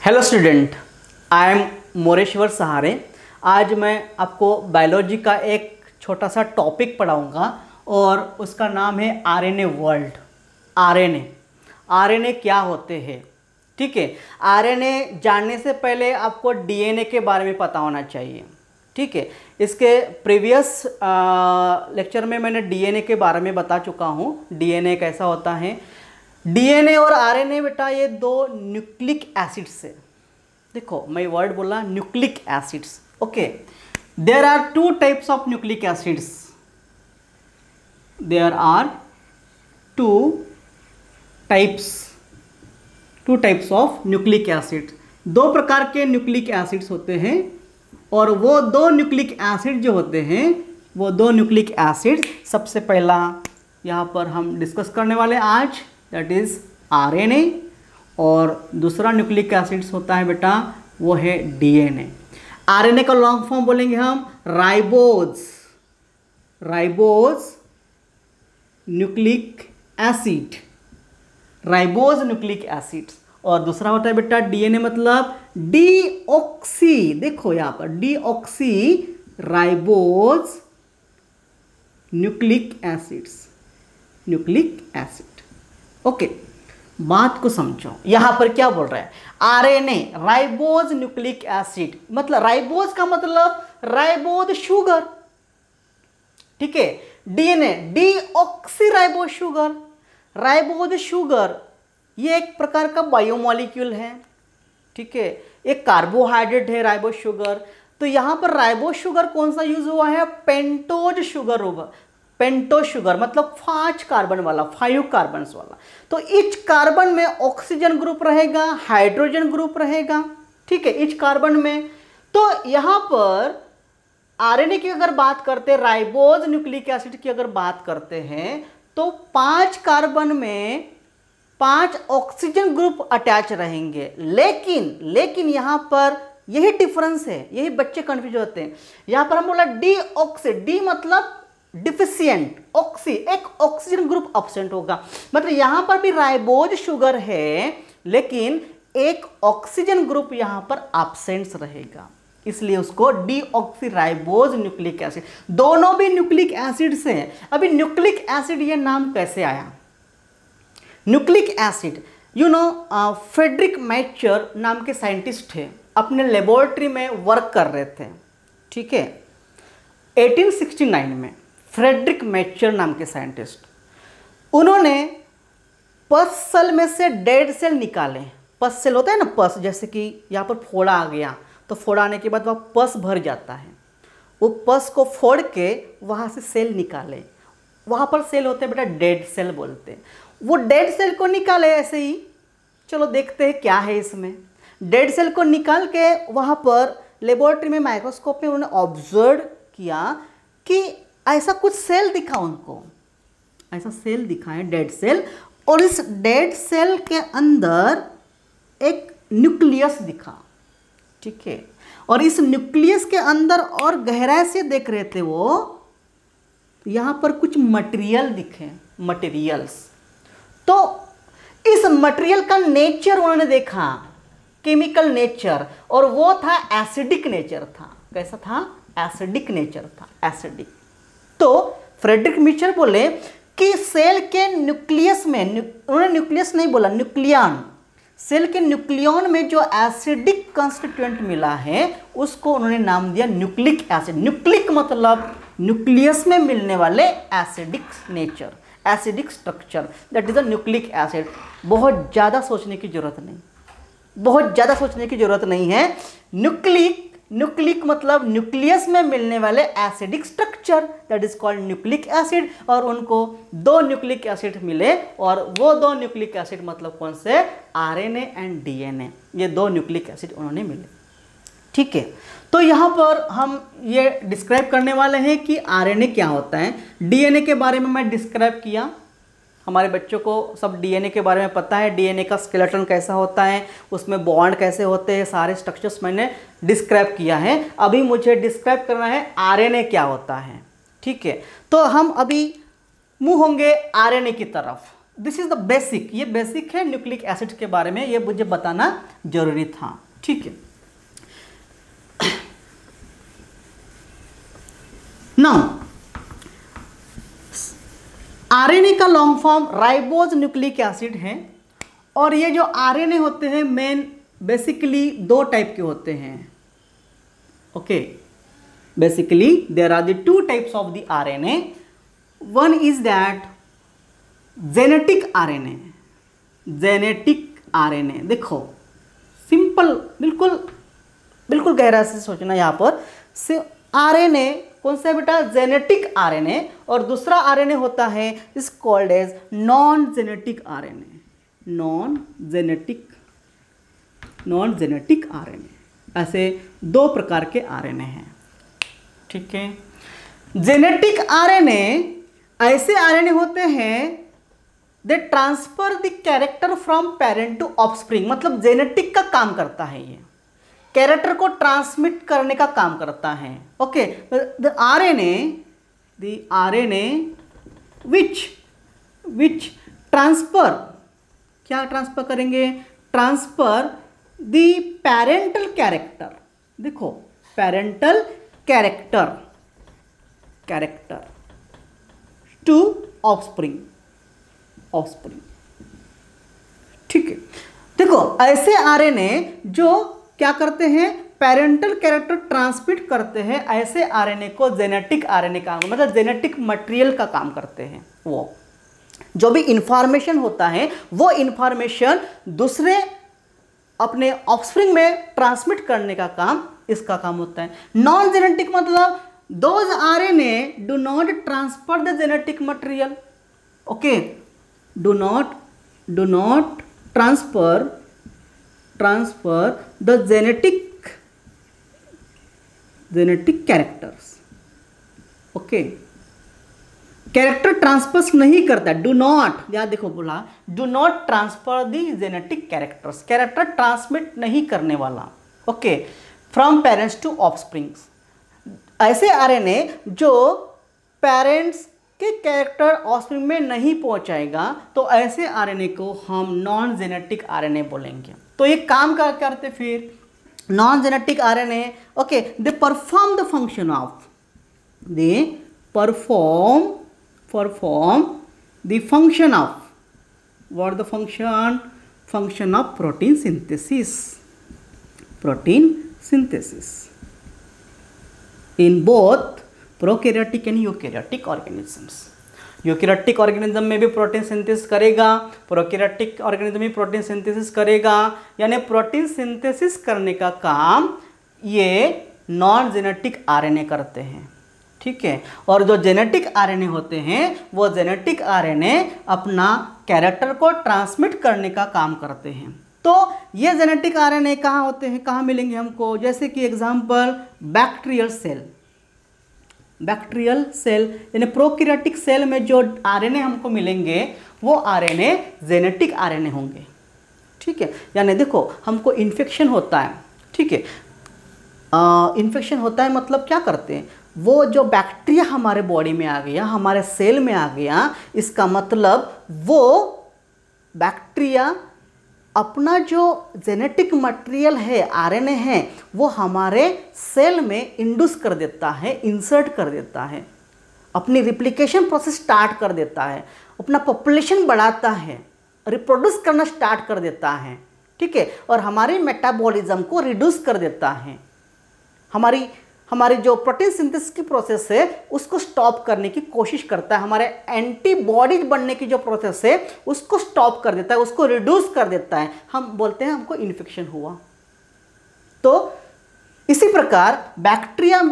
Hello student, I am Moreshwar सहारे। आज मैं आपको बायोलॉजी का एक छोटा सा टॉपिक पढ़ाऊंगा और उसका नाम है आरएनए वर्ल्ड। आरएनए क्या होते हैं, ठीक है। आरएनए जानने से पहले आपको डीएनए के बारे में पता होना चाहिए, ठीक है। इसके प्रीवियस लेक्चर में मैंने डीएनए के बारे में बता चुका हूँ, डीएनए कैसा होता है। डीएनए और आरएनए बेटा ये दो न्यूक्लिक एसिड्स है। देखो मैं वर्ड बोला nucleic acids, okay. There are two types of nucleic acids. There are two types of nucleic acid. दो प्रकार के न्यूक्लिक एसिड्स होते हैं और वो दो न्यूक्लिक एसिड जो होते हैं वो दो न्यूक्लिक एसिड सबसे पहला यहाँ पर हम डिस्कस करने वाले आज, दैट इज आरएनए, और दूसरा न्यूक्लिक एसिड्स होता है बेटा वो है डीएनए। आरएनए का लॉन्ग फॉर्म बोलेंगे हम राइबोज न्यूक्लिक एसिड, और दूसरा होता है बेटा डीएनए मतलब डीऑक्सी। देखो यहाँ पर deoxy ribose nucleic acid, okay. बात को समझो, यहां पर क्या बोल रहा है, आरएनए राइबोज न्यूक्लिक एसिड, मतलब राइबोज का मतलब राइबोज शुगर, ठीक है। डीएनए डीऑक्सी राइबोज शुगर, ये एक प्रकार का बायोमॉलिक्यूल है, ठीक है। एक कार्बोहाइड्रेट है राइबोज शुगर। तो यहां पर राइबोज शुगर कौन सा यूज हुआ है, पेंटोज शुगर मतलब 5 कार्बन वाला, 5 कार्बन वाला। तो ईच कार्बन में ऑक्सीजन ग्रुप रहेगा, हाइड्रोजन ग्रुप रहेगा, ठीक है, ईच कार्बन में। तो यहां पर आरएनए की अगर बात करते हैं, राइबोज न्यूक्लिक एसिड की अगर बात करते हैं, तो 5 कार्बन में 5 ऑक्सीजन ग्रुप अटैच रहेंगे। लेकिन यहां पर यही डिफरेंस है, यही बच्चे कंफ्यूज होते हैं। यहां पर हम बोला डीऑक्सी, डी मतलब डिफिशिएंट, ऑक्सी एक ऑक्सीजन ग्रुप एब्सेंट होगा, मतलब यहां पर भी राइबोज शुगर है लेकिन एक ऑक्सीजन ग्रुप यहां पर एब्सेंट रहेगा, इसलिए उसको डीऑक्सी राइबोज न्यूक्लिक एसिड। दोनों भी न्यूक्लिक एसिड्स हैं। अभी न्यूक्लिक एसिड ये नाम कैसे आया, न्यूक्लिक एसिड, फ्रेडरिक मैचर नाम के साइंटिस्ट थे, अपने लेबोरेटरी में वर्क कर रहे थे, ठीक है। 1869 में फ्रेडरिक मैचर नाम के साइंटिस्ट, उन्होंने पस सेल में से डेड सेल निकाले। पस सेल होता है ना, पस, जैसे कि यहाँ पर फोड़ा आ गया तो फोड़ा आने के बाद वह पस भर जाता है, वो पस को फोड़ के वहाँ से सेल निकाले। वहाँ पर सेल होते हैं बेटा डेड सेल बोलते हैं। वो डेड सेल को निकाले ऐसे ही, चलो देखते हैं क्या है इसमें। डेड सेल को निकाल के वहाँ पर लेबोरेटरी में माइक्रोस्कोप में उन्होंने ऑब्जर्व किया कि ऐसा कुछ सेल दिखा उनको, ऐसा सेल दिखा है डेड सेल, और इस डेड सेल के अंदर एक न्यूक्लियस दिखा, ठीक है। और इस न्यूक्लियस के अंदर और गहराई से देख रहे थे वो, यहाँ पर कुछ मटेरियल दिखे, मटेरियल्स। तो इस मटेरियल का नेचर उन्होंने देखा, केमिकल नेचर, और वो था एसिडिक नेचर था। कैसा था, एसिडिक नेचर था, एसिडिक। तो फ्रेडरिक मैचर बोले कि सेल के न्यूक्लियस में, उन्होंने न्यूक्लियस नहीं बोला, न्यूक्लियन, सेल के न्यूक्लियन में जो एसिडिक कंस्टिट्यूएंट मिला है उसको उन्होंने नाम दिया न्यूक्लिक एसिड। न्यूक्लिक मतलब न्यूक्लियस में मिलने वाले acidic nature, acidic structure, that is a nucleic acid. बहुत ज़्यादा सोचने की जरूरत नहीं है। न्यूक्लिक मतलब न्यूक्लियस में मिलने वाले acidic structure, that is called nucleic acid. और उनको 2 न्यूक्लिक एसिड मिले, और वो 2 न्यूक्लिक एसिड मतलब कौन से, आरएनए एंड डीएनए, ये 2 न्यूक्लिक एसिड उन्होंने मिले, ठीक है। तो यहाँ पर हम ये डिस्क्राइब करने वाले हैं कि आरएनए क्या होता है। डीएनए के बारे में मैं डिस्क्राइब किया, हमारे बच्चों को सब डीएनए के बारे में पता है, डीएनए का स्केलेटन कैसा होता है, उसमें बॉन्ड कैसे होते हैं, सारे स्ट्रक्चर्स मैंने डिस्क्राइब किया है। अभी मुझे डिस्क्राइब करना है आरएनए क्या होता है, ठीक है। तो हम अभी मूव होंगे आरएनए की तरफ। दिस इज द बेसिक, ये बेसिक है न्यूक्लिक एसिड के बारे में, ये मुझे बताना जरूरी था। ठीक है, नाउ आरएनए का long form ribose nucleic acid है, और ये जो आरएनए होते हैं मेन बेसिकली दो टाइप के होते हैं। Okay, basically there are the two types of the RNA. One is that genetic RNA, genetic RNA, देखो सिंपल, बिल्कुल बिल्कुल गहरा से सोचना यहाँ पर। आरएनए कौन सा है बेटा? जेनेटिक आरएनए, और दूसरा आरएनए होता है is called as non genetic RNA, non genetic RNA. ऐसे दो प्रकार के आरएनए हैं। ठीक है, जेनेटिक आरएनए ऐसे आरएनए होते हैं they transfer the character from parent to offspring, मतलब जेनेटिक का काम करता है, ये कैरेक्टर को ट्रांसमिट करने का काम करता है। Okay, the RNA which transfer, क्या ट्रांसफर करेंगे? ट्रांसफर द पेरेंटल कैरेक्टर, देखो पेरेंटल कैरेक्टर टू ऑफस्प्रिंग। ठीक है, देखो ऐसे आरएनए जो क्या करते हैं? पेरेंटल कैरेक्टर ट्रांसमिट करते हैं, ऐसे आरएनए को जेनेटिक आरएनए का, मतलब जेनेटिक मटेरियल का काम करते हैं। वो जो भी इंफॉर्मेशन होता है वो इंफॉर्मेशन दूसरे अपने ऑफस्प्रिंग में ट्रांसमिट करने का काम इसका काम होता है। नॉन जेनेटिक मतलब those RNA do not transfer the genetic material. Okay, do not transfer the genetic characters। Okay, character transfer नहीं करता, डू नॉट, याद देखो बोला do not transfer the genetic characters, character transmit नहीं करने वाला। Okay, from parents to offsprings, ऐसे RNA जो पेरेंट्स के कैरेक्टर ऑफस्प्रिंग में नहीं पहुंचाएगा, तो ऐसे आरएनए को हम नॉन जेनेटिक आरएनए बोलेंगे। तो ये काम क्या करते फिर? Non genetic RNA, okay, they perform the function of, they perform the function of, what the function of protein synthesis in both prokaryotic and eukaryotic organisms. Eukaryotic organism में भी protein synthesis करेगा, प्रोकैरियोटिक ऑर्गेनिज्म में protein synthesis करेगा, यानी protein synthesis करने का काम ये नॉन जेनेटिक आरएनए करते हैं। ठीक है, और जो जेनेटिक आरएनए होते हैं वो जेनेटिक आरएनए अपना कैरेक्टर को ट्रांसमिट करने का काम करते हैं। तो ये जेनेटिक आरएनए कहाँ होते हैं, कहाँ मिलेंगे हमको? जैसे कि एग्जांपल बैक्टीरियल सेल यानी प्रोकैरियोटिक सेल में जो आरएनए हमको मिलेंगे वो आरएनए जेनेटिक आरएनए होंगे। ठीक है, यानी देखो हमको इन्फेक्शन होता है, ठीक है, इन्फेक्शन होता है मतलब क्या करते हैं? वो जो बैक्टीरिया हमारे बॉडी में आ गया, हमारे सेल में आ गया, इसका मतलब वो बैक्टीरिया अपना जो जेनेटिक मटेरियल है, आरएनए है, वो हमारे सेल में इंड्यूस कर देता है, इंसर्ट कर देता है, अपनी रिप्लिकेशन प्रोसेस स्टार्ट कर देता है, अपना पॉपुलेशन बढ़ाता है, रिप्रोड्यूस करना स्टार्ट कर देता है। ठीक है, और हमारे मेटाबॉलिज्म को रिड्यूस कर देता है, हमारी जो प्रोटीन सिंथेसिस की प्रोसेस है उसको स्टॉप करने की कोशिश करता है, हमारे एंटीबॉडीज बनने की जो प्रोसेस है उसको स्टॉप कर देता है, उसको रिड्यूस कर देता है। हम बोलते हैं हमको इन्फेक्शन हुआ। तो इसी प्रकार बैक्टीरिया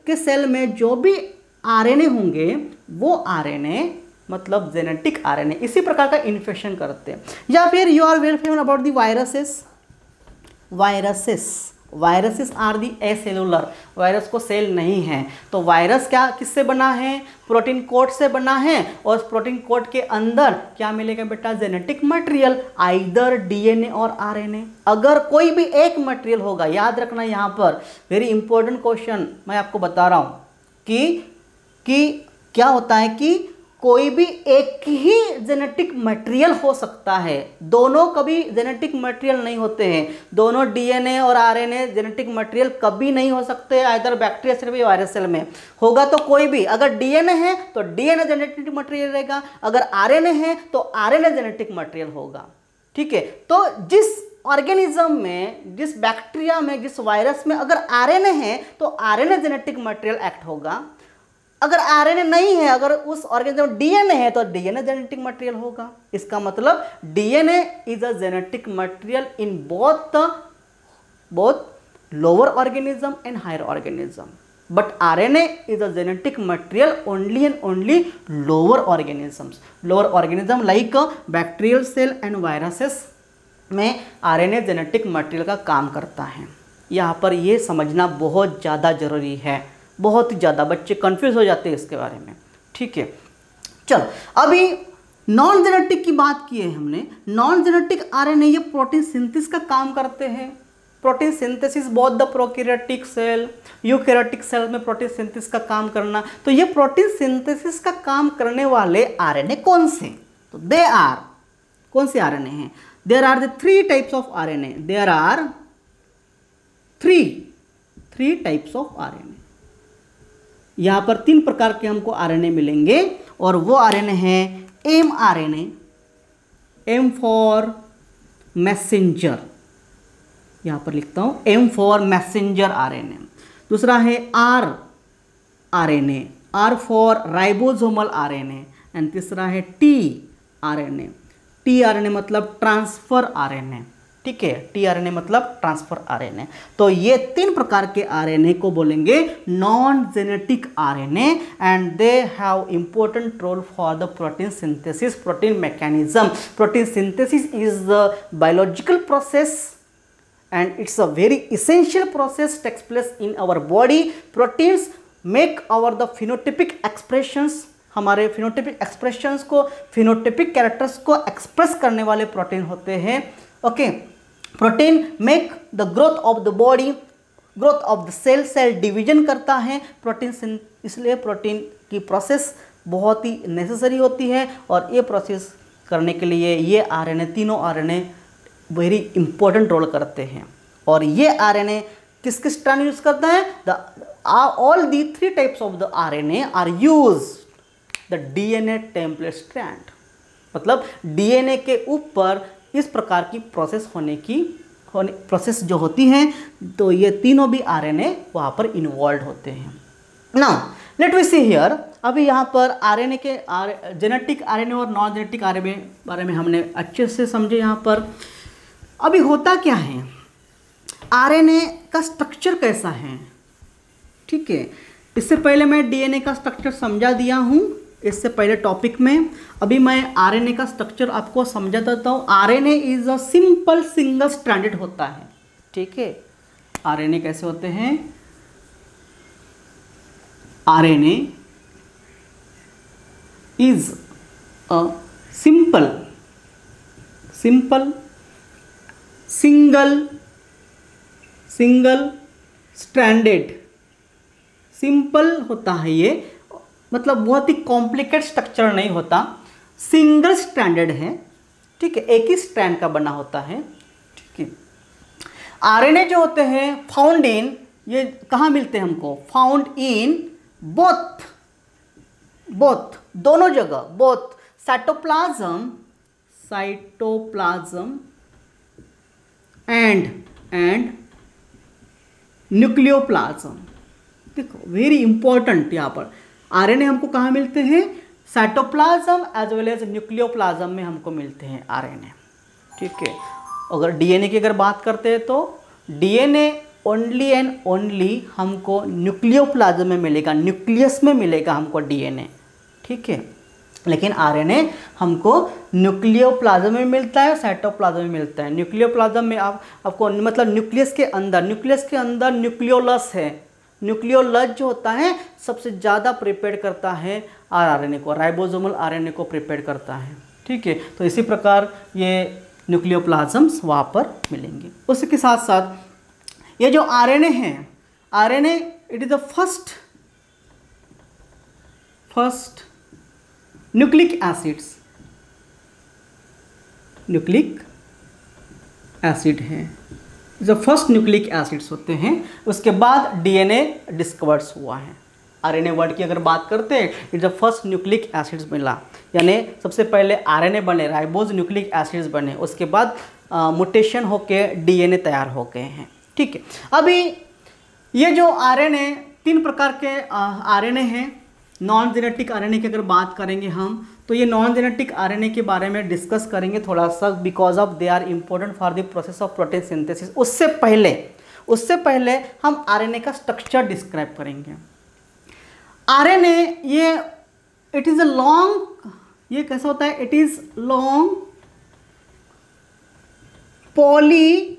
के सेल में जो भी आरएनए होंगे वो आरएनए मतलब जेनेटिक आरएनए इसी प्रकार का इन्फेक्शन करते हैं। या फिर you are well famous about the viruses are the acellular, virus को सेल नहीं है। तो वायरस क्या किससे बना है? प्रोटीन कोड से बना है, और उस प्रोटीन कोड के अंदर क्या मिलेगा बेटा? जेनेटिक मटेरियल, आइदर डीएनए और आरएनए। अगर कोई भी एक मटेरियल होगा, याद रखना यहाँ पर वेरी इंपॉर्टेंट क्वेश्चन मैं आपको बता रहा हूँ कि क्या होता है कि कोई भी एक ही जेनेटिक मटेरियल हो सकता है, दोनों कभी जेनेटिक मटेरियल नहीं होते हैं। दोनों डीएनए और आरएनए जेनेटिक मटेरियल कभी नहीं हो सकते, आइदर बैक्टीरिया सेल में वायरस सेल में होगा तो कोई भी। अगर डीएनए है तो डीएनए जेनेटिक मटेरियल रहेगा, अगर आरएनए है तो आरएनए जेनेटिक मटेरियल होगा। ठीक है, तो जिस ऑर्गेनिज्म में, जिस बैक्टीरिया में, जिस वायरस में अगर आरएनए है तो आरएनए जेनेटिक मटेरियल एक्ट होगा। अगर आरएनए नहीं है, अगर उस ऑर्गेनिज्म में डीएनए है तो डीएनए जेनेटिक मटेरियल होगा। इसका मतलब DNA is a genetic material in both lower organism and higher organism, but RNA is a genetic material only and only lower organisms. Lower organism like bacterial cell and viruses में RNA genetic material का काम करता है। यहाँ पर ये समझना बहुत ज़्यादा ज़रूरी है, बहुत ही ज़्यादा। बच्चे कंफ्यूज हो जाते हैं इसके बारे में। ठीक है, चलो अभी नॉन जेनेटिक की बात की है हमने। नॉन जेनेटिक आरएनए ये प्रोटीन सिंथेसिस का काम करते हैं। Protein synthesis both the prokaryotic cell, eukaryotic cell में प्रोटीन सिंथेसिस का काम करना। तो ये प्रोटीन सिंथेसिस का काम करने वाले आरएनए कौन से? तो दे आर, कौन से आरएनए हैं? There are the 3 types of RNA. There are 3 types of RNA. यहाँ पर 3 प्रकार के हमको आरएनए मिलेंगे और वो आरएनए हैं M RNA, M for messenger, यहाँ पर लिखता हूँ एम फॉर मैसेंजर आरएनए। दूसरा है R RNA, R for ribosomal RNA. And तीसरा है टी आरएनए, टी आरएनए मतलब ट्रांसफर आरएनए। ठीक है, टी आरएनए मतलब ट्रांसफर आरएनए। तो ये 3 प्रकार के आरएनए को बोलेंगे non genetic RNA and they have important role for the protein synthesis, protein mechanism. Protein synthesis is the biological process and it's a very essential process takes place in our body. Proteins make our the phenotypic expressions, हमारे phenotypic expressions को, phenotypic characters को express करने वाले protein होते हैं। Okay, protein make the growth of the body, growth of the cell, cell division करता है protein. इसलिए प्रोटीन की प्रोसेस बहुत ही नेसेसरी होती है और ये प्रोसेस करने के लिए ये आरएनए, तीनों आरएनए वेरी इंपॉर्टेंट रोल करते हैं। और ये आरएनए किस किस स्ट्रैंड यूज करता है? All the 3 types of the RNA are use the DNA template strand. मतलब डीएनए के ऊपर इस प्रकार की प्रोसेस प्रोसेस जो होती है, तो ये तीनों भी आरएनए वहाँ पर इन्वॉल्व होते हैं। Now let we see here. अभी यहाँ पर आरएनए के जेनेटिक आरएनए और नॉन जेनेटिक आरएनए बारे में हमने अच्छे से समझे। यहाँ पर अभी होता क्या है, आरएनए का स्ट्रक्चर कैसा है? ठीक है, इससे पहले मैं डीएनए का स्ट्रक्चर समझा दिया हूँ इससे पहले टॉपिक में। अभी मैं आरएनए का स्ट्रक्चर आपको समझा देता हूँ। RNA is a simple single stranded होता है। ठीक है, आरएनए कैसे होते हैं? RNA is a simple single stranded, simple होता है ये, मतलब बहुत ही कॉम्प्लिकेट स्ट्रक्चर नहीं होता, सिंगल स्ट्रैंडेड है। ठीक है, एक ही स्ट्रैंड का बना होता है। ठीक है, आरएनए जो होते हैं फाउंड इन, ये कहाँ मिलते हैं हमको? फाउंड इन बोथ दोनों जगह, बोथ साइटोप्लाज्म एंड न्यूक्लियोप्लाज्म। देखो वेरी इंपॉर्टेंट, यहाँ पर आरएनए हमको कहाँ मिलते हैं? Cytoplasm as well as nucleoplasm में हमको मिलते हैं आरएनए। ठीक है, अगर डीएनए की अगर बात करते हैं तो डीएनए ओनली एंड ओनली हमको न्यूक्लियोप्लाज्म में मिलेगा, न्यूक्लियस में मिलेगा हमको डीएनए। ठीक है, लेकिन आरएनए हमको न्यूक्लियोप्लाज्म में मिलता है, साइटोप्लाज्म में मिलता है। न्यूक्लियोप्लाज्म में आपको मतलब न्यूक्लियस के अंदर न्यूक्लियोलस है। न्यूक्लियोलस जो होता है सबसे ज़्यादा प्रिपेयर करता है आरएनए को, राइबोसोमल आरएनए को प्रिपेयर करता है। ठीक है, तो इसी प्रकार ये न्यूक्लियोप्लाज्म्स वहाँ पर मिलेंगे। उसके साथ साथ ये जो आरएनए है, RNA it is the first nucleic acids, nucleic acid हैं, जो फर्स्ट न्यूक्लिक एसिड्स होते हैं। उसके बाद डीएनए डिस्कवर्स हुआ है। आरएनए वर्ड की अगर बात करते हैं, ये जब फर्स्ट न्यूक्लिक एसिड्स मिला, यानी सबसे पहले आरएनए बने, राइबोज न्यूक्लिक एसिड्स बने, उसके बाद म्यूटेशन होके डीएनए तैयार हो गए हैं। ठीक है, अभी ये जो आरएनए, 3 प्रकार के आरएनए हैं। नॉन जेनेटिक आरएनए की अगर बात करेंगे हम, तो ये नॉन जेनेटिक आरएनए के बारे में डिस्कस करेंगे थोड़ा सा, because of they are important for the process of protein synthesis. उससे पहले हम आरएनए का स्ट्रक्चर डिस्क्राइब करेंगे। आरएनए ये इट इज़ अ लॉन्ग, ये कैसा होता है, it is long poly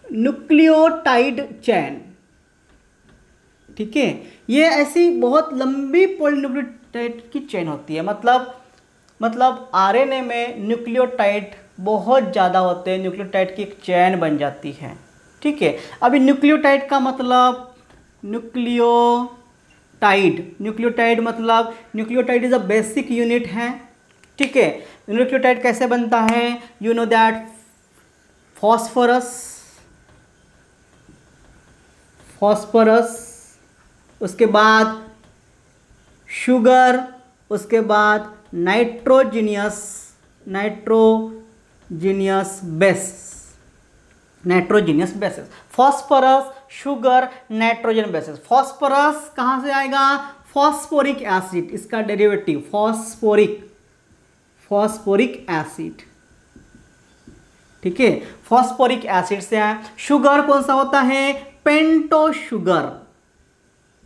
nucleotide chain. ठीक है, ये ऐसी बहुत लंबी पॉलीन्यूक्लियोटाइड की चेन होती है। मतलब आरएनए में न्यूक्लियोटाइड बहुत ज़्यादा होते हैं, न्यूक्लियोटाइड की एक चेन बन जाती है। ठीक है, अभी न्यूक्लियोटाइड का मतलब न्यूक्लियोटाइड मतलब nucleotide is a basic unit है। ठीक है, न्यूक्लियोटाइड कैसे बनता है, यू नो दैट फॉस्फोरस, उसके बाद शुगर, उसके बाद nitrogenous bases, phosphorus, sugar, nitrogen bases. Phosphorus कहाँ से आएगा, फॉस्फोरिक एसिड, इसका डेरिवेटिव फॉस्फोरिक एसिड। ठीक है, फॉस्फोरिक एसिड से आया। शुगर कौन सा होता है,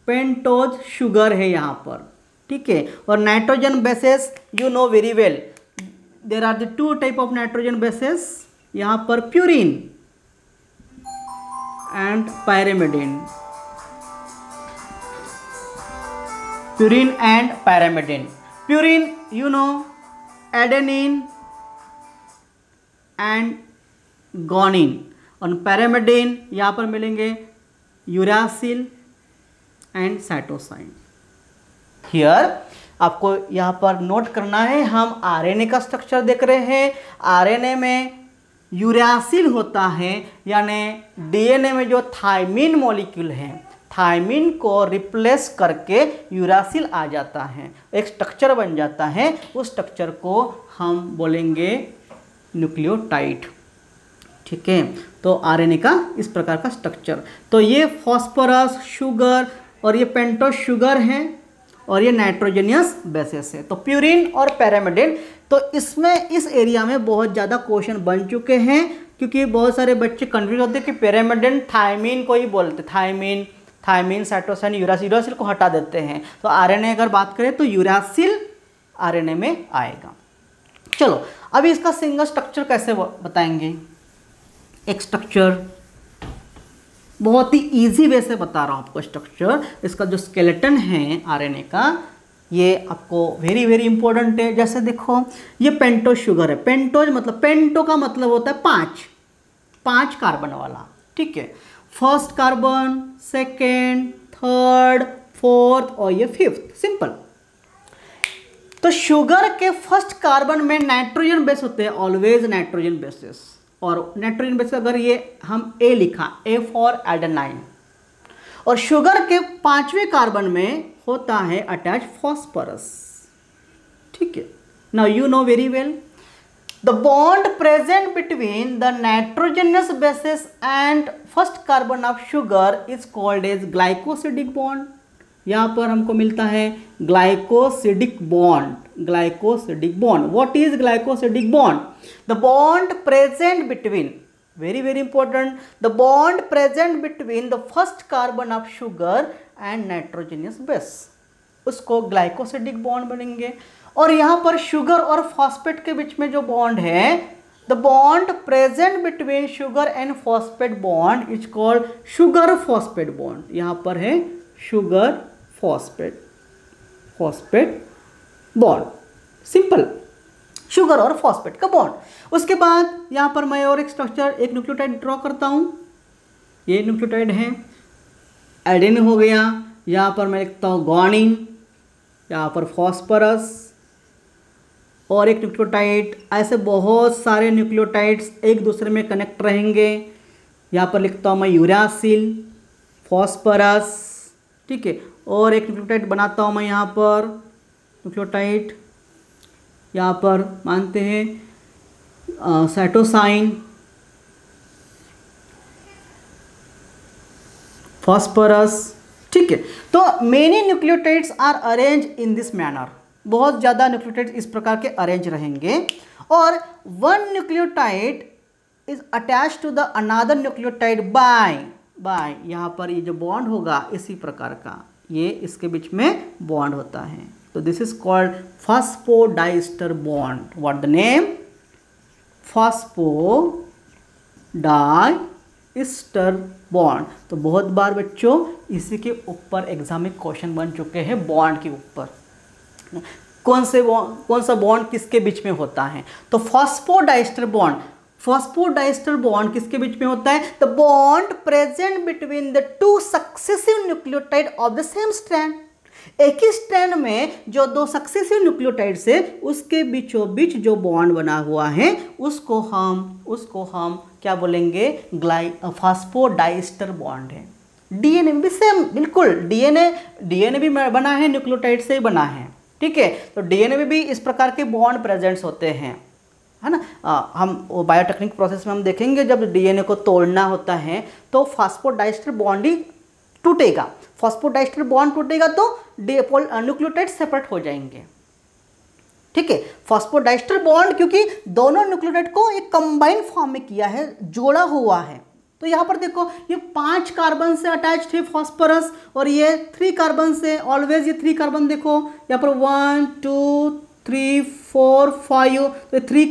पेंटोज शुगर है यहाँ पर। ठीक है, और nitrogen bases you know very well, there are the 2 type of nitrogen bases यहाँ पर, purine and pyrimidine. Purine you know adenine and guanine, और पैरामिडिन यहाँ पर मिलेंगे यूरासिल एंड साइटोसाइन। हियर आपको यहाँ पर नोट करना है, हम आरएनए का स्ट्रक्चर देख रहे हैं। आरएनए में यूरासिल होता है, यानी डीएनए में जो थायमिन मॉलिक्यूल है, थायमिन को रिप्लेस करके यूरासिल आ जाता है, एक स्ट्रक्चर बन जाता है। उस स्ट्रक्चर को हम बोलेंगे न्यूक्लियोटाइड। ठीक है, तो आरएनए का इस प्रकार का स्ट्रक्चर। तो ये फॉस्फोरस, शुगर और ये पेंटोज शुगर है, और ये नाइट्रोजनियस बेसेस है। तो प्यूरिन और पैरामिडिन, तो इसमें इस एरिया में बहुत ज़्यादा क्वेश्चन बन चुके हैं, क्योंकि बहुत सारे बच्चे कंफ्यूज होते हैं कि पैरामिडिन थायमिन को ही बोलते, थायमिन साइटोसिन यूरासिल को हटा देते हैं। तो आरएनए अगर बात करें तो यूरासिल आरएनए में आएगा। चलो अभी इसका सिंगल स्ट्रक्चर कैसे बताएंगे। एक स्ट्रक्चर बहुत ही इजी वे से बता रहा हूँ आपको स्ट्रक्चर। इसका जो स्केलेटन है आरएनए का, ये आपको वेरी वेरी इंपॉर्टेंट है। जैसे देखो ये पेंटोज शुगर है, पेंटोज मतलब पेंटो का मतलब होता है 5 कार्बन वाला। ठीक है, first carbon, second, third, fourth और ये 5th, सिंपल। तो शुगर के फर्स्ट कार्बन में नाइट्रोजन बेस होते हैं, ऑलवेज नाइट्रोजन बेसेस। और नाइट्रोजन बेस अगर ये हम ए लिखा, ए फॉर एडेनाइन, और शुगर के 5वें कार्बन में होता है अटैच फॉस्फोरस। ठीक है, now you know very well the bond present between the nitrogenous bases and first carbon of sugar is called as glycosidic bond. यहाँ पर हमको मिलता है glycosidic bond. What is glycosidic bond? The bond present between, very very important, the bond present between the first carbon of sugar and nitrogenous base, उसको glycosidic bond बनेंगे। और यहाँ पर शुगर और फॉस्फेट के बीच में जो बॉन्ड है, the bond present between sugar and phosphate bond is called sugar phosphate bond. यहाँ पर है sugar phosphate bond, simple, sugar और फॉस्फेट का बॉन्ड। उसके बाद यहाँ पर मैं और एक स्ट्रक्चर, एक न्यूक्लियोटाइड ड्रॉ करता हूँ। ये न्यूक्लियोटाइड है, एडेनिन हो गया, यहाँ पर मैं लिखता हूँ गोनिन, यहाँ पर फॉस्फोरस, और एक न्यूक्लियोटाइड, ऐसे बहुत सारे न्यूक्लियोटाइड्स एक दूसरे में कनेक्ट रहेंगे। यहाँ पर लिखता हूँ मैं यूरासिल, फॉस्फोरस, ठीक है। और एक न्यूक्लियोटाइड बनाता हूँ मैं यहाँ पर न्यूक्लियोटाइड, यहाँ पर मानते हैं साइटोसाइन, फॉस्फोरस, ठीक है। तो many nucleotides are arrange in this manner, बहुत ज़्यादा न्यूक्लियोटाइड्स इस प्रकार के अरेंज रहेंगे। और one nucleotide is attach to the another nucleotide by यहाँ पर ये जो बॉन्ड होगा इसी प्रकार का, ये इसके बीच में बॉन्ड होता है। तो this is called phosphodiester bond. What the name? Phosphodiester bond. तो बहुत बार बच्चों इसी के ऊपर एग्जाम में क्वेश्चन बन चुके हैं, बॉन्ड के ऊपर कौन सा बॉन्ड किसके बीच में होता है। तो फॉस्फोडाइस्टर बॉन्ड किसके बीच में होता है? The bond present between the two successive nucleotide of the same strand. एक ही स्ट्रैंड में जो दो सक्सेसिव न्यूक्लियोटाइड्स है उसके बीचों बीच जो बॉन्ड बना हुआ है उसको हम क्या बोलेंगे? फॉस्फोडाइस्टर बॉन्ड है। डीएनए भी सेम, बिल्कुल डीएनए भी बना है न्यूक्लियोटाइड से ही बना है, ठीक है। तो डीएनए में भी इस प्रकार के बॉन्ड प्रेजेंट्स होते हैं, है ना। हम वो बायोटेक्निक प्रोसेस में हम देखेंगे, जब डीएनए को तोड़ना होता है तो फॉस्फोडाइस्टर बॉन्ड ही टूटेगा। फॉस्फोडाइस्टर बॉन्ड टूटेगा तो न्यूक्लियोटाइड सेपरेट हो जाएंगे, ठीक है। फॉस्फोडाइस्टर बॉन्ड क्योंकि दोनों न्यूक्लियोटाइड को एक कंबाइन फॉर्म में किया है, जोड़ा हुआ है। तो यहाँ पर देखो ये 5 कार्बन से अटैच्ड है फॉस्फोरस, और ये 3 कार्बन से, ऑलवेज ये 3 कार्बन देखो यहाँ पर 1 2 3 4 5, तो 3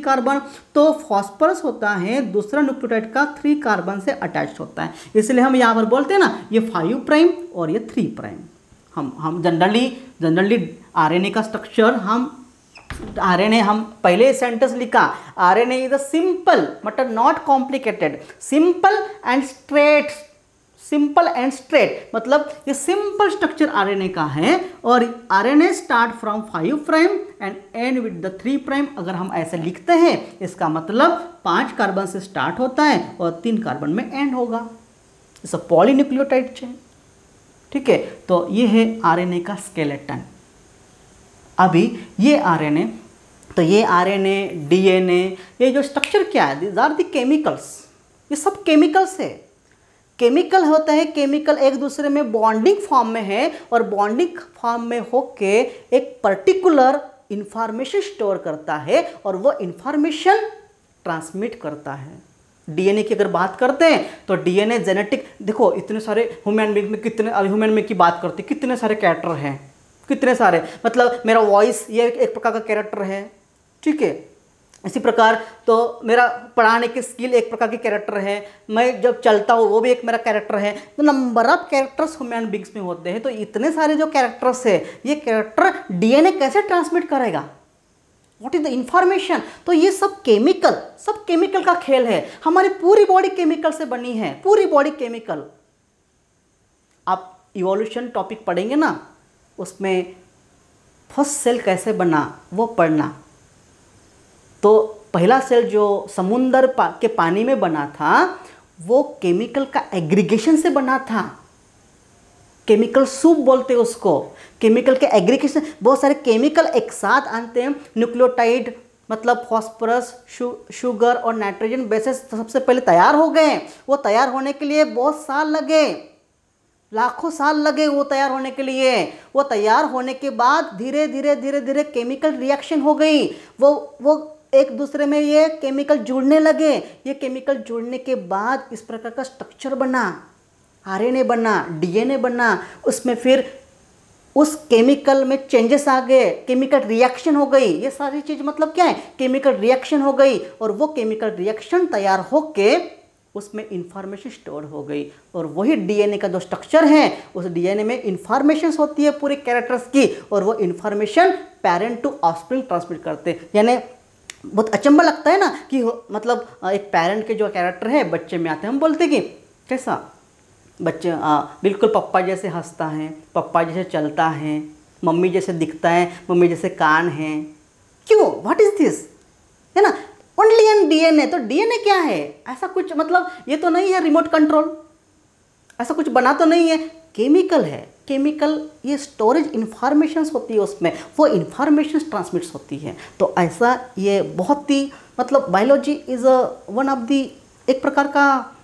कार्बन। तो फॉस्फोरस होता है दूसरा न्यूक्लियोटाइड का 3 कार्बन से अटैच्ड होता है, इसलिए हम यहाँ पर बोलते हैं ना ये 5 प्राइम और ये 3 प्राइम। हम जनरली आरएनए का स्ट्रक्चर हम पहले सेंटेंस लिखा, आरएनए इज अ सिंपल मतलब not complicated, simple and straight, मतलब ये सिंपल स्ट्रक्चर आरएनए का है। और RNA start from 5 prime and and with the 3 prime. अगर हम ऐसे लिखते हैं इसका मतलब 5 कार्बन से स्टार्ट होता है और 3 कार्बन में एंड होगा। इट्स अ पॉलीन्यूक्लियोटाइड चेन, ठीक है। तो ये है आरएनए का स्केलेटन। अभी ये आरएनए, तो ये आरएनए, डीएनए, ये जो स्ट्रक्चर क्या है, दीज आर द केमिकल्स, ये सब केमिकल्स है। केमिकल होता है, केमिकल एक दूसरे में बॉन्डिंग फॉर्म में है और बॉन्डिंग फॉर्म में होके एक पर्टिकुलर इंफॉर्मेशन स्टोर करता है और वो इंफॉर्मेशन ट्रांसमिट करता है। डीएनए की अगर बात करते हैं तो डीएनए जेनेटिक, देखो इतने सारे ह्यूमन बीइंग में, ह्यूमन में की बात करते हैं कितने सारे कैरेक्टर हैं, कितने सारे, मतलब मेरा वॉइस ये एक प्रकार का कैरेक्टर है, ठीक है। इसी प्रकार तो मेरा पढ़ाने की स्किल एक प्रकार की कैरेक्टर है, मैं जब चलता हूँ वो भी एक मेरा कैरेक्टर है। तो number of characters human beings में होते हैं। तो इतने सारे जो कैरेक्टर्स है, ये कैरेक्टर डीएनए कैसे ट्रांसमिट करेगा? What is the information? तो ये सब केमिकल का खेल है। हमारी पूरी बॉडी केमिकल से बनी है, पूरी बॉडी केमिकल। आप इवोल्यूशन टॉपिक पढ़ेंगे ना, उसमें फर्स्ट सेल कैसे बना वो पढ़ना। तो पहला सेल जो समुंदर के पानी में बना था वो केमिकल का एग्रीगेशन से बना था, केमिकल सूप बोलते हैं उसको। केमिकल के एग्रीगेशन, बहुत सारे केमिकल एक साथ आते हैं। न्यूक्लियोटाइड मतलब फॉस्फोरस, शुगर और नाइट्रोजन बेसेस सबसे पहले तैयार हो गए। वो तैयार होने के लिए बहुत साल लगे, लाखों साल लगे वो तैयार होने के लिए। वो तैयार होने के बाद धीरे धीरे केमिकल रिएक्शन हो गई। वो एक दूसरे में ये केमिकल जुड़ने लगे। ये केमिकल जुड़ने के बाद इस प्रकार का स्ट्रक्चर बना, आरएनए बना, डीएनए बना। उसमें फिर उस केमिकल में चेंजेस आ गए, केमिकल रिएक्शन हो गई। ये सारी चीज़ मतलब क्या है? केमिकल रिएक्शन हो गई और वो केमिकल रिएक्शन तैयार होके उसमें इंफॉर्मेशन स्टोर हो गई। और वही डीएनए का जो स्ट्रक्चर है, उस डीएनए में इंफॉर्मेशन होती है पूरे कैरेक्टर्स की, और वो information parent to offspring transmit करते हैं। यानी बहुत अचंभा लगता है ना कि मतलब एक पेरेंट के जो कैरेक्टर है बच्चे में आते हैं, हम बोलते हैं कि कैसा बच्चे बिल्कुल पप्पा जैसे हंसता है, पप्पा जैसे चलता है, मम्मी जैसे दिखता है, मम्मी जैसे कान है। क्यों? व्हाट इज दिस, है ना? Only an DNA. तो डीएनए क्या है? ऐसा कुछ मतलब ये तो नहीं है रिमोट कंट्रोल, ऐसा कुछ बना तो नहीं है। केमिकल है, केमिकल ये स्टोरेज इंफॉर्मेशंस होती है उसमें, वो इंफॉर्मेशन ट्रांसमिट्स होती है। तो ऐसा ये बहुत ही मतलब biology is one of the एक प्रकार का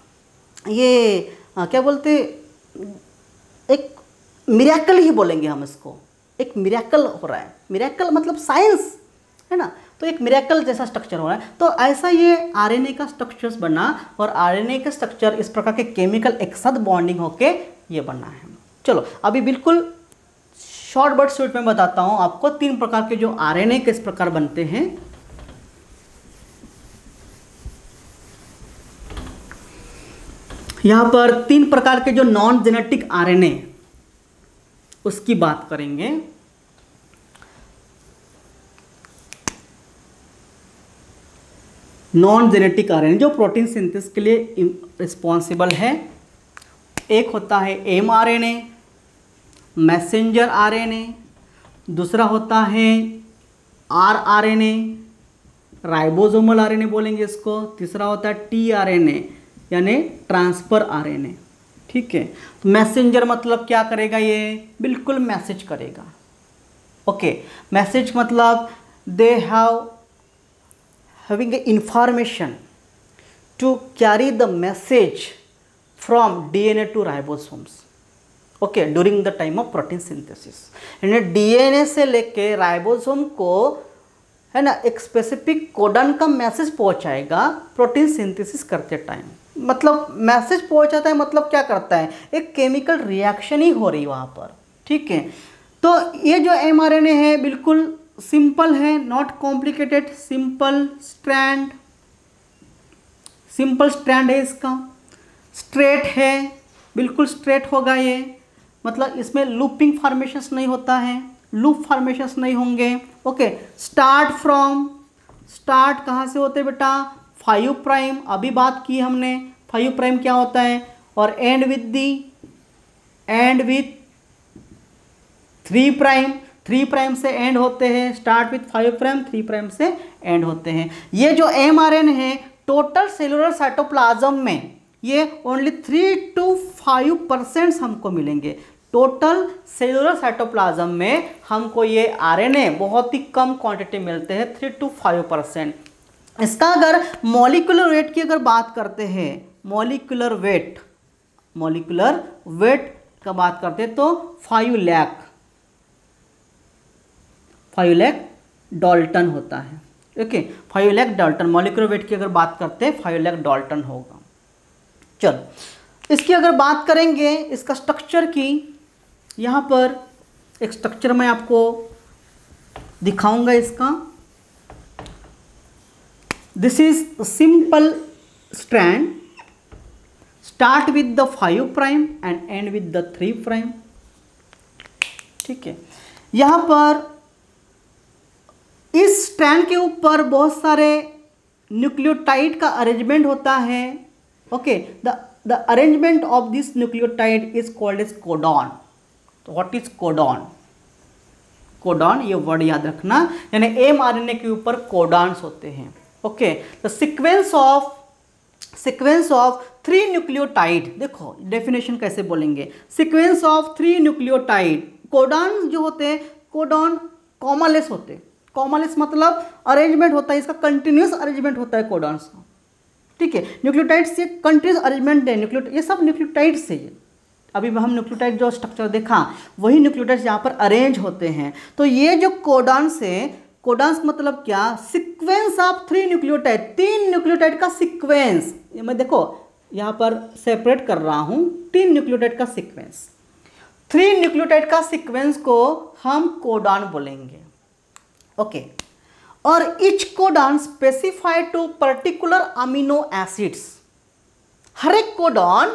ये क्या बोलते, एक मिरेकल ही बोलेंगे हम इसको। एक मिरेकल हो रहा है, मिरेकल मतलब साइंस, है ना? तो एक मिरेकल जैसा स्ट्रक्चर हो रहा है। तो ऐसा ये आरएनए का स्ट्रक्चर्स बना, और आरएनए का स्ट्रक्चर इस प्रकार के केमिकल एक साथ बॉन्डिंग होके ये बना है। चलो अभी बिल्कुल शॉर्ट बट स्वीट में बताता हूँ आपको 3 प्रकार के जो आरएनए किस प्रकार बनते हैं। यहाँ पर 3 प्रकार के जो नॉन जेनेटिक आरएनए उसकी बात करेंगे। नॉन जेनेटिक आरएनए जो प्रोटीन सिंथेसिस के लिए रिस्पॉन्सिबल है। एक होता है एमआरएनए, मैसेंजर आरएनए, दूसरा होता है आरआरएनए, राइबोसोमल आरएनए बोलेंगे इसको, तीसरा होता है टीआरएनए यानी ट्रांसफर आरएनए। ठीक है, तो मैसेंजर मतलब क्या करेगा? ये बिल्कुल मैसेज करेगा। ओके, मैसेज मतलब दे having a information to carry the message from DNA to ribosomes, okay, during the time of protein synthesis। यानी DNA से लेके राइबोसोम को, है ना, एक स्पेसिफिक कोडन का मैसेज पहुंचाएगा प्रोटीन सिंथेसिस करते टाइम। मतलब मैसेज पहुंचाता है मतलब क्या करता है? एक केमिकल रिएक्शन ही हो रही वहाँ पर। ठीक है, तो ये जो mRNA है बिल्कुल सिंपल है, नॉट कॉम्प्लिकेटेड, सिंपल स्ट्रैंड है इसका, स्ट्रेट है, बिल्कुल स्ट्रेट होगा ये। मतलब इसमें लूपिंग फॉर्मेशंस नहीं होता है, लूप फॉर्मेशंस नहीं होंगे। ओके, स्टार्ट कहाँ से होते बेटा? 5 प्राइम, अभी बात की हमने 5 प्राइम क्या होता है, और एंड विथ 3 प्राइम, 3 प्राइम से एंड होते हैं। स्टार्ट विथ 5 प्राइम, 3 प्राइम से एंड होते हैं। ये जो mRNA है टोटल सेलुलर साइटोप्लाज्म में ये ओनली 3 to 5% हमको मिलेंगे। टोटल सेलुलर साइटोप्लाज्म में हमको ये आरएनए बहुत ही कम क्वांटिटी मिलते हैं, 3 to 5%। इसका अगर मॉलिक्यूलर वेट की अगर बात करते हैं, मॉलिक्यूलर वेट का बात करते हैं तो 5 लाख डाल्टन होता है। Okay, 5 lakh Dalton molecular weight की अगर बात करते हैं 5 लाख डाल्टन होगा। चलो इसकी अगर बात करेंगे इसका स्ट्रक्चर की, यहाँ पर एक स्ट्रक्चर मैं आपको दिखाऊंगा इसका। This is simple strand, start with the 5 prime and and with the 3 prime. ठीक है, यहाँ पर इस स्ट्रैंड के ऊपर बहुत सारे न्यूक्लियोटाइड का अरेंजमेंट होता है। Okay, the arrangement of this nucleotide is called as codon. तो व्हाट इज कोडॉन? कोडॉन ये वर्ड याद रखना, यानी mRNA के ऊपर कोडॉन्स होते हैं। Okay, the sequence of 3 nucleotide, देखो डेफिनेशन कैसे बोलेंगे, सीक्वेंस ऑफ 3 न्यूक्लियोटाइड। कोडॉन जो होते हैं, कोडॉन कॉमालेस होते हैं। कॉमालेस मतलब अरेंजमेंट होता है, इसका कंटिन्यूस अरेंजमेंट होता है कोडॉन्स का। ठीक है, न्यूक्लियोटाइड से कंटिन्यूस अरेंजमेंट है, ये सब न्यूक्लियोटाइड से है। अभी हम न्यूक्लियोटाइड जो स्ट्रक्चर देखा वही न्यूक्लियोटाइड्स यहाँ पर अरेंज होते हैं। तो ये जो कोडॉन्स है, कोडॉन्स मतलब क्या? सीक्वेंस ऑफ 3 न्यूक्लियोटाइड, 3 न्यूक्लियोटाइड का सीक्वेंस। मैं देखो यहाँ पर सेपरेट कर रहा हूँ, 3 न्यूक्लियोटाइड का सीक्वेंस। 3 न्यूक्लियोटाइड का सीक्वेंस को हम कोडॉन बोलेंगे। ओके, और each codon specified to particular amino acids. हर एक कोडॉन,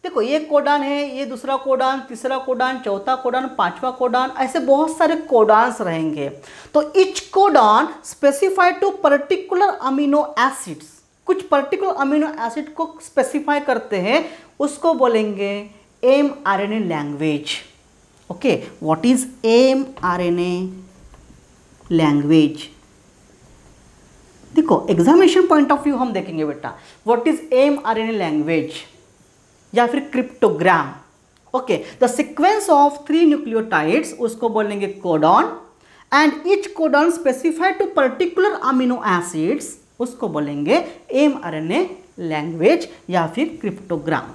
देखो ये कोडॉन है, ये दूसरा कोडॉन, तीसरा कोडॉन, चौथा कोडॉन, 5वां कोडॉन, ऐसे बहुत सारे कोडॉन्स रहेंगे। तो each codon specified to particular amino acids, कुछ पर्टिकुलर अमीनो एसिड को स्पेसिफाई करते हैं, उसको बोलेंगे mRNA language. Okay, what is mRNA language? देखो एग्जामिनेशन पॉइंट ऑफ व्यू हम देखेंगे बेटा, व्हाट इज mRNA लैंग्वेज या फिर cryptogram. Okay, the sequence of 3 nucleotides उसको बोलेंगे codon, and each codon specified to particular amino acids उसको बोलेंगे mRNA लैंग्वेज या फिर क्रिप्टोग्राम।